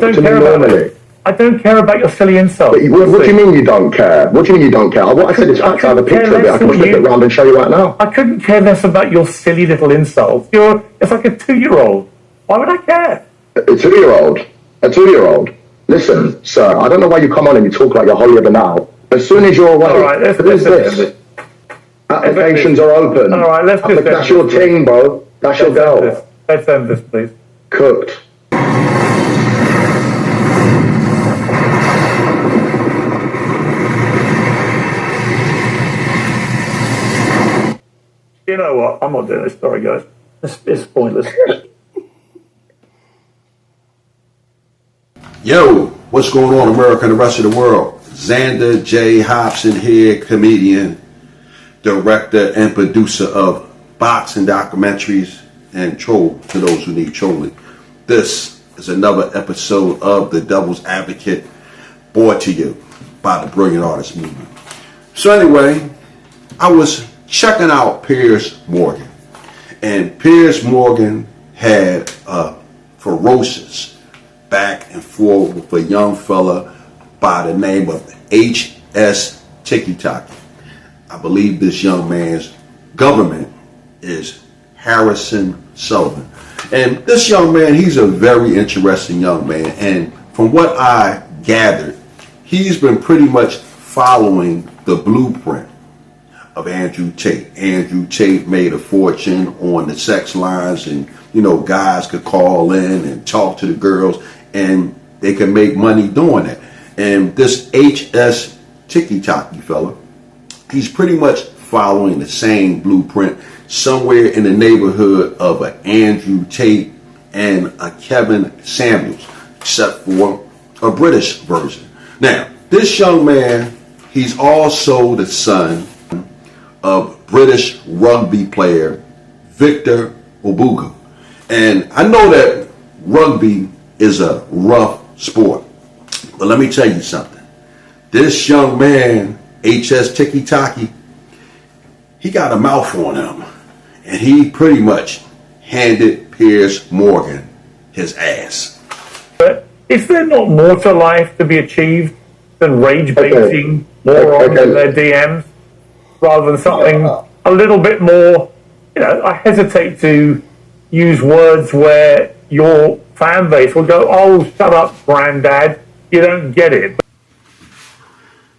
talk to me normally. I don't care about your silly insults. What do you mean you don't care? What do you mean you don't care? What I said is I have a picture of it. I can flip it around and show you right now. I couldn't care less about your silly little insults. It's like a 2-year-old. Why would I care? A 2-year-old? A 2-year-old? Listen, sir, I don't know why you come on and you talk like you're holier than thou. As soon as you're away, all right, let's this. Applications are open. All right, let's just... That's your thing, bro. That's your bell. Let's end this, please. Cooked. You know what? I'm not doing this story, guys. It's pointless. Yo, what's going on, America and the rest of the world? Xander J. Hobson here, comedian, director, and producer of boxing documentaries and troll to those who need trolling. This is another episode of The Devil's Advocate, brought to you by the Brilliant Artist Movement. So anyway, I was checking out Piers Morgan, and Piers Morgan had a ferocious back and forth with a young fella by the name of H.S. Tikky. I believe this young man's government is Harrison Sullivan. And this young man, he's a very interesting young man. And from what I gathered, he's been pretty much following the blueprint of Andrew Tate. Andrew Tate made a fortune on the sex lines, and guys could call in and talk to the girls and they can make money doing that. And this H.S. Tikky fella, he's pretty much following the same blueprint, somewhere in the neighborhood of an Andrew Tate and a Kevin Samuels, except for a British version. Now, this young man, he's also the son of British rugby player Victor Obuga. And I know that rugby is a rough sport, but let me tell you something. This young man, H.S. Tikky, he got a mouth on him, and he pretty much handed Piers Morgan his ass. But is there not more to life to be achieved than rage baiting morons in their DMs, rather than something a little bit more? I hesitate to use words where your fan base will go, "Oh, shut up, granddad, you don't get it."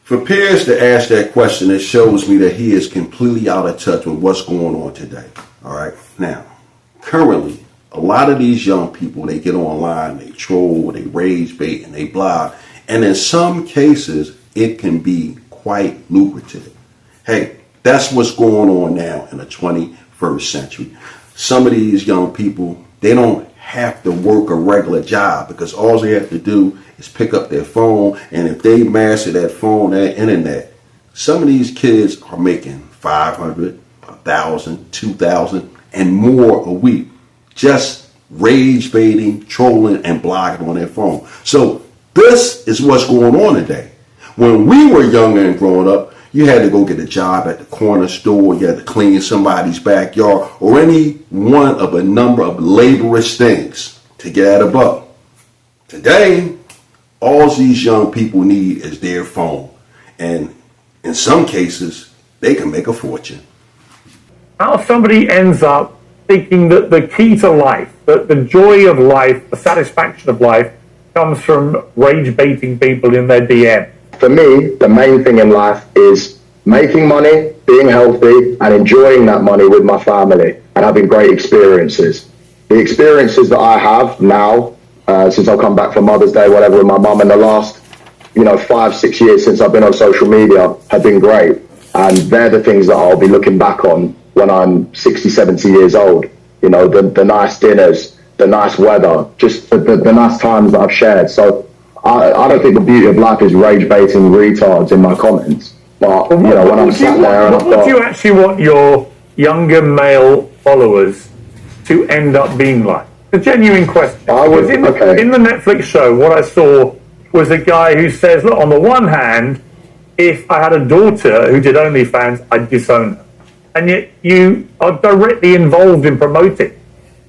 For Piers to ask that question, it shows me that he is completely out of touch with what's going on today. All right. Now, currently, a lot of these young people, they get online, they troll, they rage bait, and they blog. And in some cases, it can be quite lucrative. Hey, that's what's going on now in the 21st century. Some of these young people, they don't have to work a regular job, because all they have to do is pick up their phone, and if they master that phone, that internet, some of these kids are making $500, $1,000, $2,000, and more a week, just rage baiting, trolling, and blogging on their phone. So this is what's going on today. When we were younger and growing up, you had to go get a job at the corner store, you had to clean somebody's backyard, or any one of a number of laborious things to get at a buck. Today, all these young people need is their phone. And in some cases, they can make a fortune. How somebody ends up thinking that the key to life, that the joy of life, the satisfaction of life, comes from rage baiting people in their DM. For me, the main thing in life is making money, being healthy, and enjoying that money with my family and having great experiences. The experiences that I have now, since I've come back from Mother's Day, whatever, with my mum, in the last, 5-6 years since I've been on social media, have been great. And they're the things that I'll be looking back on when I'm 60, 70 years old. The nice dinners, the nice weather, just the nice times that I've shared. So I don't think the beauty of life is rage baiting retards in my comments. But, when I'm sat there... What would you actually want your younger male followers to end up being like? A genuine question. In the Netflix show, what I saw was a guy who says, look, on the one hand, if I had a daughter who did OnlyFans, I'd disown her. And yet you are directly involved in promoting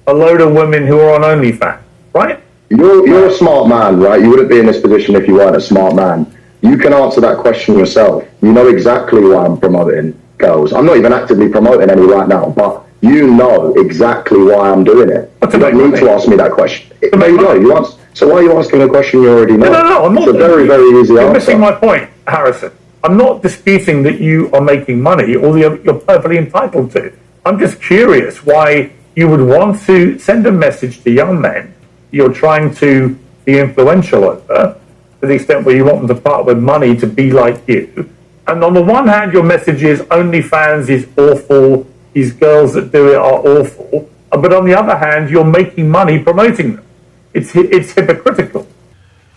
a load of women who are on OnlyFans, right? You're a smart man, right? You wouldn't be in this position if you weren't a smart man. You can answer that question yourself. You know exactly why I'm promoting girls. I'm not even actively promoting any right now, but you know exactly why I'm doing it. You don't need to ask me that question. There you go. So why are you asking a question you already know? No, I'm not. It's a very, very easy answer. You're missing my point, Harrison. I'm not disputing that you are making money, or you're perfectly entitled to. I'm just curious why you would want to send a message to young men you're trying to be influential over, to the extent where you want them to part with money to be like you. And on the one hand, your message is OnlyFans is awful, these girls that do it are awful. But on the other hand, you're making money promoting them. It's hypocritical.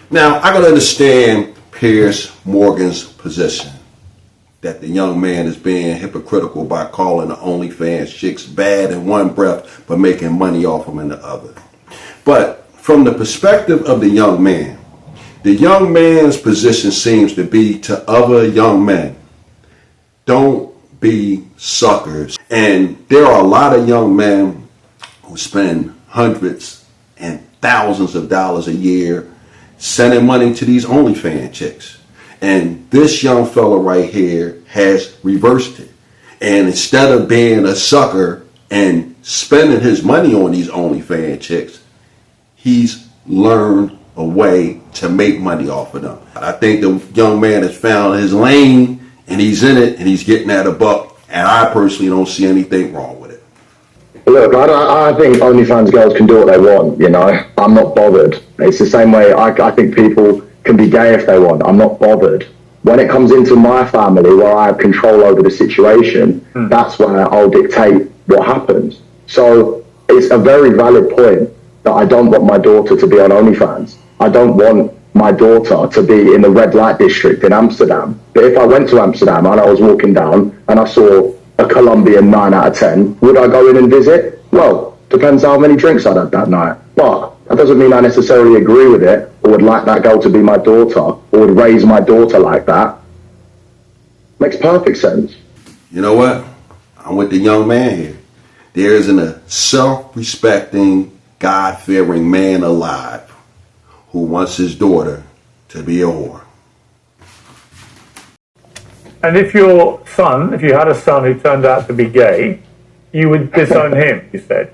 Now, I can understand Piers Morgan's position that the young man is being hypocritical by calling the OnlyFans chicks bad in one breath, but making money off them in the other. But from the perspective of the young man's position seems to be to other young men, don't be suckers. And there are a lot of young men who spend hundreds and thousands of dollars a year sending money to these OnlyFans chicks. And this young fella right here has reversed it. And instead of being a sucker and spending his money on these OnlyFans chicks, he's learned a way to make money off of them. I think the young man has found his lane, and he's in it, and he's getting at a buck. And I personally don't see anything wrong with it. Look, I think OnlyFans girls can do what they want, you know. I'm not bothered. It's the same way I think people can be gay if they want. I'm not bothered. When it comes into my family, where I have control over the situation, that's where I'll dictate what happens. So it's a very valid point that I don't want my daughter to be on OnlyFans. I don't want my daughter to be in the red light district in Amsterdam. But if I went to Amsterdam and I was walking down and I saw a Colombian 9 out of 10, would I go in and visit? Well, depends how many drinks I'd had that night. But that doesn't mean I necessarily agree with it or would like that girl to be my daughter or would raise my daughter like that. Makes perfect sense. You know what? I'm with the young man here. There isn't a self-respecting, God-fearing man alive who wants his daughter to be a whore. And if you had a son who turned out to be gay, you would disown him, you said.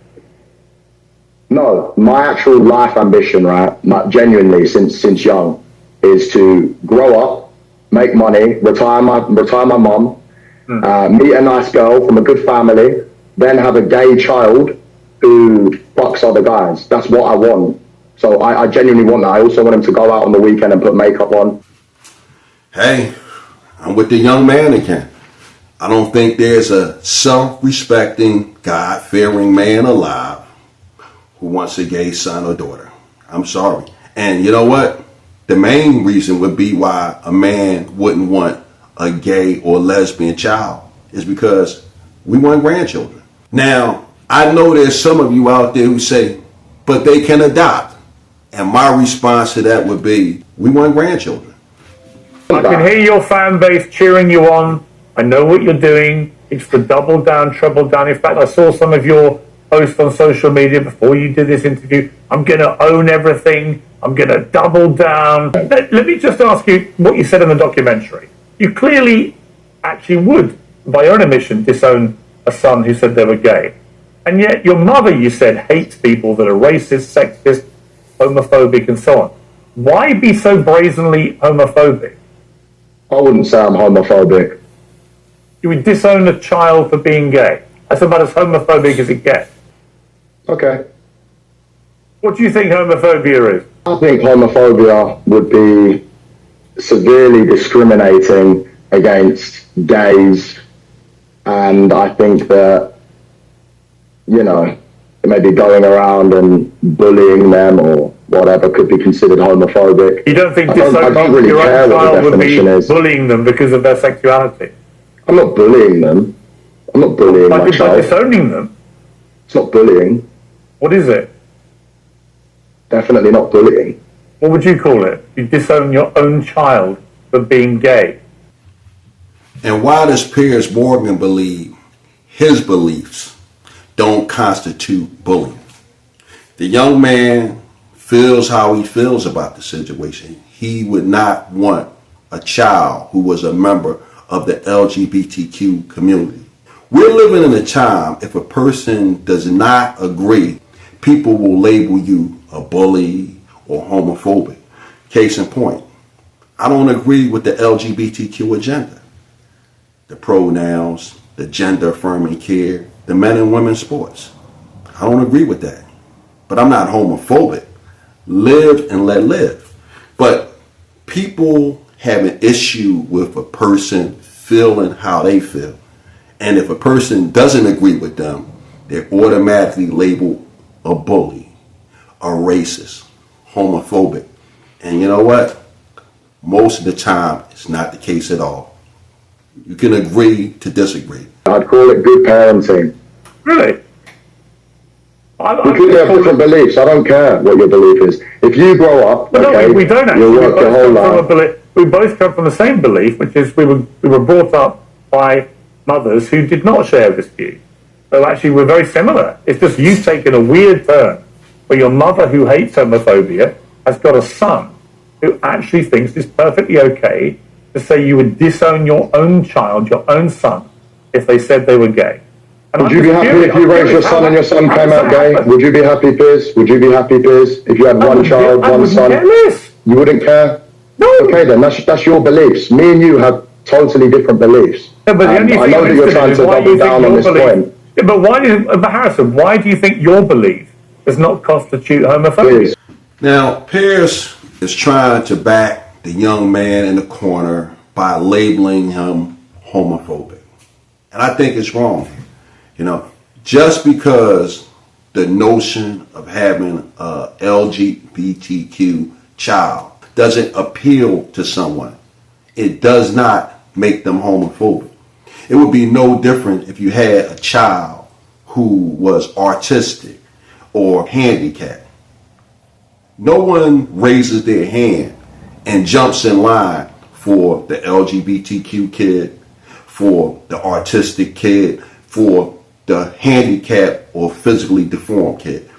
No, my actual life ambition, right, genuinely since young, is to grow up, make money, retire my mom, meet a nice girl from a good family, then have a gay child who fucks other guys. That's what I want. So I genuinely want that. I also want him to go out on the weekend and put makeup on. Hey, I'm with the young man again. I don't think there's a self-respecting, God-fearing man alive who wants a gay son or daughter. I'm sorry. And you know what? The main reason would be why a man wouldn't want a gay or lesbian child is because we want grandchildren. Now, I know there's some of you out there who say, but they can adopt. And my response to that would be, we want grandchildren. I can hear your fan base cheering you on. I know what you're doing. It's the double down, treble down. In fact, I saw some of your posts on social media before you did this interview. I'm going to own everything. I'm going to double down. Let me just ask you what you said in the documentary. You clearly actually would, by your own admission, disown a son who said they were gay. And yet your mother, you said, hates people that are racist, sexist, homophobic, and so on. Why be so brazenly homophobic? I wouldn't say I'm homophobic. You would disown a child for being gay. That's about as homophobic as it gets. Okay. What do you think homophobia is? I think homophobia would be severely discriminating against gays, and I think that, you know, maybe going around and bullying them or whatever could be considered homophobic. You don't think I don't really your care own what the child would be definition is. bullying them because of their sexuality? I'm not bullying them. I'm not bullying my By child. disowning them? It's not bullying. What is it? Definitely not bullying. What would you call it? You disown your own child for being gay. And why does Piers Morgan believe his beliefs don't constitute bullying? The young man feels how he feels about the situation. He would not want a child who was a member of the LGBTQ community. We're living in a time, if a person does not agree, people will label you a bully or homophobic. Case in point, I don't agree with the LGBTQ agenda, the pronouns, the gender affirming care, the men and women sports. I don't agree with that. But I'm not homophobic. Live and let live. But people have an issue with a person feeling how they feel. And if a person doesn't agree with them, they're automatically labeled a bully, a racist, homophobic. And you know what? Most of the time, it's not the case at all. You can agree to disagree. I'd call it good parenting. Really? We could have different beliefs. I don't care what your belief is. If you grow up, but okay, no, we don't actually. you'll work your whole life. We both come from the same belief, which is we were brought up by mothers who did not share this view. So actually, we're very similar. It's just you've taken a weird turn where your mother, who hates homophobia, has got a son who actually thinks it's perfectly okay to say you would disown your own child, your own son, if they said they were gay. And Would you be happy if you raised your son and your son came out gay? Would you be happy, Piers? Would you be happy, Piers, if you had one child, one son? You wouldn't care? No. Okay then, that's your beliefs. Me and you have totally different beliefs. Yeah, but the only thing I know that you're trying to double down on this point. Yeah, but Harrison, why do you think your belief does not constitute homophobia? Piers. Now, Piers is trying to back the young man in the corner by labeling him homophobic. And I think it's wrong. You know, just because the notion of having a LGBTQ child doesn't appeal to someone, it does not make them homophobic. It would be no different if you had a child who was autistic or handicapped. No one raises their hand and jumps in line for the LGBTQ kid, for the autistic kid, for the handicapped or physically deformed kid.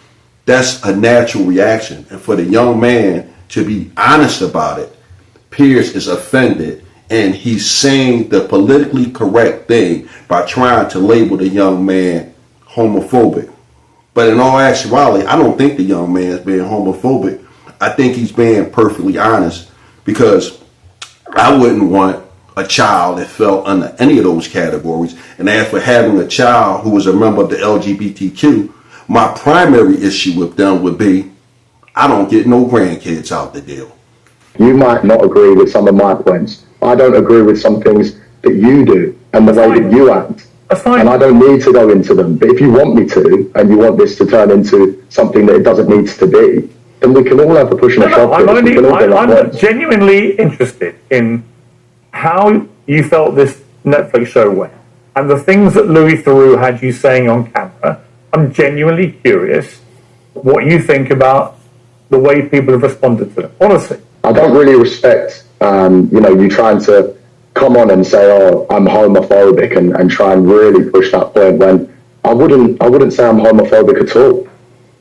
That's a natural reaction. And for the young man to be honest about it, Piers is offended and he's saying the politically correct thing by trying to label the young man homophobic. But in all actuality, I don't think the young man is being homophobic. I think he's being perfectly honest, because I wouldn't want a child that fell under any of those categories. And as for having a child who was a member of the LGBTQ, my primary issue with them would be, I don't get no grandkids out the deal. You might not agree with some of my points. I don't agree with some things that you do and the way that you act. That's fine. And I don't need to go into them. But if you want me to, and you want this to turn into something that it doesn't need to be, then we can all have a push and a shove. I'm genuinely interested in how you felt this Netflix show went, and the things that Louis Theroux had you saying on camera. I'm genuinely curious what you think about the way people have responded to it. Honestly, I don't really respect, you trying to come on and say, "Oh, I'm homophobic," and try and really push that point when I wouldn't say I'm homophobic at all.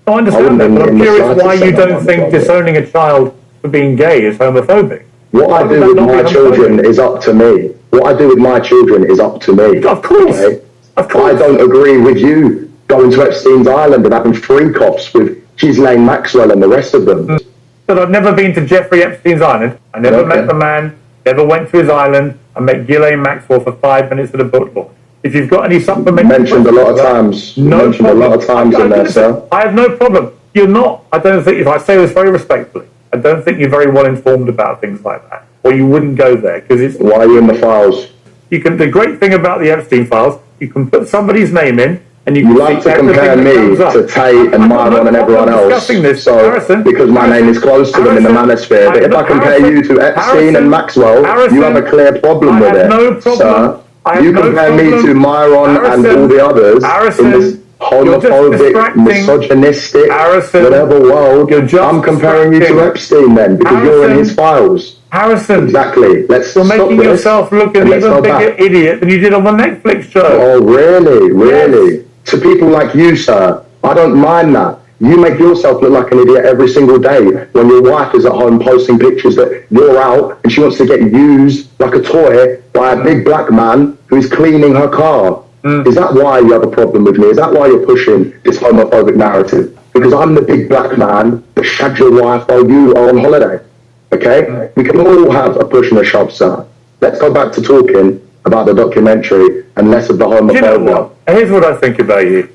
I understand that, but I'm curious why you don't think disowning a child for being gay is homophobic. What I do with my children is up to me. What I do with my children is up to me. Of course. Okay? Of course. I don't agree with you going to Epstein's Island and having freak-offs with Ghislaine Maxwell and the rest of them. But I've never been to Jeffrey Epstein's Island. I never met the man, never went to his island. I met Ghislaine Maxwell for 5 minutes at a book club. If you've got any supplementary... Mentioned a lot of times. No problem. A lot of times in there, sir. I have no problem. You're not, I don't think, if I say this very respectfully, I don't think you're very well informed about things like that. Or you wouldn't go there, because it's... Why are you in the files? The great thing about the Epstein files, you can put somebody's name in, and you like to compare me to Tate and Myron and everyone else. So, Harrison, because my name is close to them in the manosphere. But if I compare you to Epstein and Maxwell, you have a clear problem with it. No problem. Sir, you compare me to Myron and all the others in this homophobic, misogynistic, whatever world. I'm comparing you to Epstein then, because you're in his files. Harrison, exactly. You're making yourself look an even bigger idiot than you did on the Netflix show. Oh, really? Really? Yes. To people like you, sir, I don't mind that. You make yourself look like an idiot every single day when your wife is at home posting pictures that you're out and she wants to get used like a toy by a big black man who's cleaning her car. Is that why you have a problem with me? Is that why you're pushing this homophobic narrative? Because I'm the big black man that shagged your wife while you are on holiday. Okay? We can all have a push and a shove, sir. Let's go back to talking about the documentary and less of the homophobia. You know what? Here's what I think about you.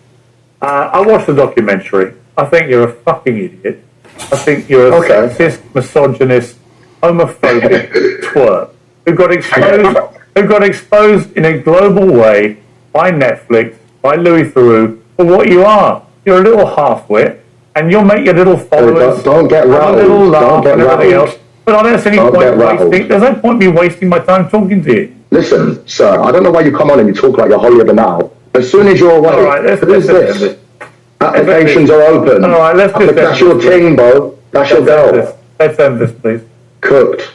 I watched the documentary. I think you're a fucking idiot. I think you're a sexist, misogynist, homophobic twerp who got exposed in a global way by Netflix, by Louis Theroux, for what you are. You're a little half-wit, and you'll make your little followers don't get rattled. a little laugh and everything else. But I don't see any point wasting. There's no point me wasting my time talking to you. Listen, sir, I don't know why you come on and you talk like you're holier than thou. As soon as you're away, all right, let's this. Applications are open. All right, let's just that's your ting, bro. That's your girl. Let's end this, please. Cooked.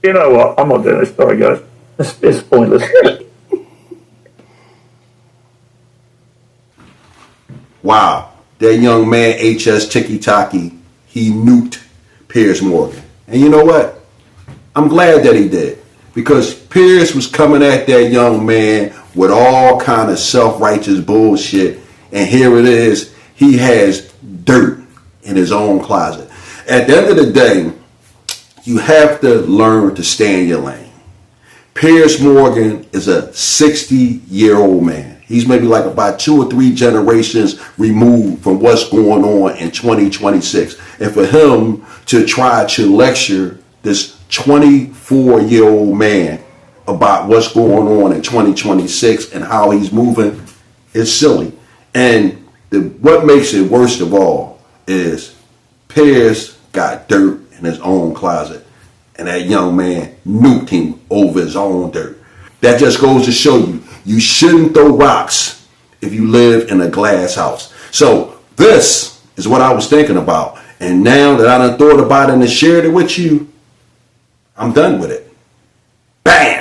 You know what? I'm not doing this. Sorry, guys. It's pointless. Wow. That young man, HS Tikky, he nuked Piers Morgan. And you know what? I'm glad that he did. Because Piers was coming at that young man with all kind of self-righteous bullshit. And here it is. He has dirt in his own closet. At the end of the day, you have to learn to stay in your lane. Piers Morgan is a 60-year-old man. He's maybe like about 2 or 3 generations removed from what's going on in 2026. And for him to try to lecture this 24-year-old man about what's going on in 2026 and how he's moving is silly. And what makes it worst of all is Piers got dirt in his own closet, and that young man nuked him over his own dirt. That just goes to show you, you shouldn't throw rocks if you live in a glass house. So this is what I was thinking about, and now that I done thought about it and shared it with you, I'm done with it. Bam!